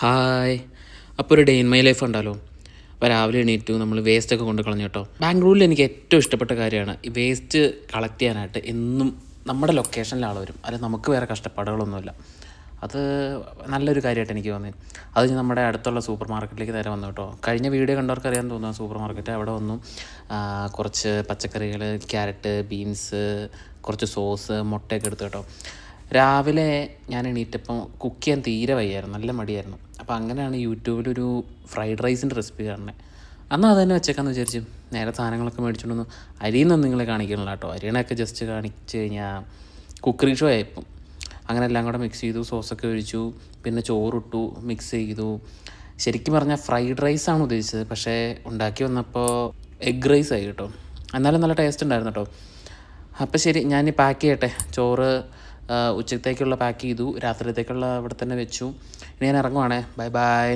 Hi. അപ്പോൾ ഒരു day in my life ഉണ്ടല്ലോ. അപ്പോൾ രാവിലെ എണീറ്റു നമ്മൾ വേസ്റ്റൊക്കെ കൊണ്ട് കളഞ്ഞു കേട്ടോ. ബാംഗ്ലൂരിൽ എനിക്ക് ഏറ്റവും ഇഷ്ടപ്പെട്ട കാര്യമാണ് ഈ വേസ്റ്റ് കളക്ട് ചെയ്യാനായിട്ട്. എന്നും നമ്മുടെ ലൊക്കേഷനിൽ ആൾ വരും, അല്ലെങ്കിൽ നമുക്ക് വേറെ കഷ്ടപ്പാടുകളൊന്നുമില്ല. അത് നല്ലൊരു കാര്യമായിട്ട് എനിക്ക് തോന്നി. അത് നമ്മുടെ അടുത്തുള്ള സൂപ്പർ മാർക്കറ്റിലേക്ക് നേരെ വന്നു കേട്ടോ. കഴിഞ്ഞ വീഡിയോ കണ്ടവർക്ക് അറിയാൻ തോന്നുന്നു സൂപ്പർ മാർക്കറ്റ്. അവിടെ വന്നു കുറച്ച് പച്ചക്കറികൾ, ക്യാരറ്റ്, ബീൻസ്, കുറച്ച് സോസ്, മുട്ടയൊക്കെ എടുത്തു കേട്ടോ. രാവിലെ ഞാൻ എണീറ്റപ്പം കുക്ക് ചെയ്യാൻ തീരെ വയ്യായിരുന്നു, നല്ല മടിയായിരുന്നു. അപ്പോൾ അങ്ങനെയാണ് യൂട്യൂബിലൊരു ഫ്രൈഡ് റൈസിൻ്റെ റെസിപ്പി കാണുന്നത്. എന്നാൽ അത് തന്നെ വെച്ചേക്കാന്ന് വിചാരിച്ചു. നേരെ സാധനങ്ങളൊക്കെ മേടിച്ചുകൊണ്ടൊന്നും അരിയൊന്നും നിങ്ങളെ കാണിക്കണില്ല കേട്ടോ. അരിയണയൊക്കെ ജസ്റ്റ് കാണിച്ച് കഴിഞ്ഞാൽ കുക്കറി ഷോ ആയിപ്പം. അങ്ങനെ എല്ലാം കൂടെ മിക്സ് ചെയ്തു, സോസൊക്കെ ഒഴിച്ചു, പിന്നെ ചോറിട്ടു, മിക്സ് ചെയ്തു. ശരിക്കും പറഞ്ഞാൽ ഫ്രൈഡ് റൈസാണ് ഉദ്ദേശിച്ചത്, പക്ഷേ ഉണ്ടാക്കി വന്നപ്പോൾ എഗ് റൈസ് ആയി കേട്ടോ. എന്നാലും നല്ല ടേസ്റ്റ് ഉണ്ടായിരുന്നു കേട്ടോ. അപ്പോൾ ശരി, ഞാൻ പാക്ക് ചെയ്യട്ടെ. ചോറ് ഉച്ചത്തേക്കുള്ള പാക്ക് ചെയ്തു, രാത്രിത്തേക്കുള്ള അവിടെ തന്നെ വെച്ചു. ഇനി ഞാൻ ഇറങ്ങുവാണേ. Bye bye.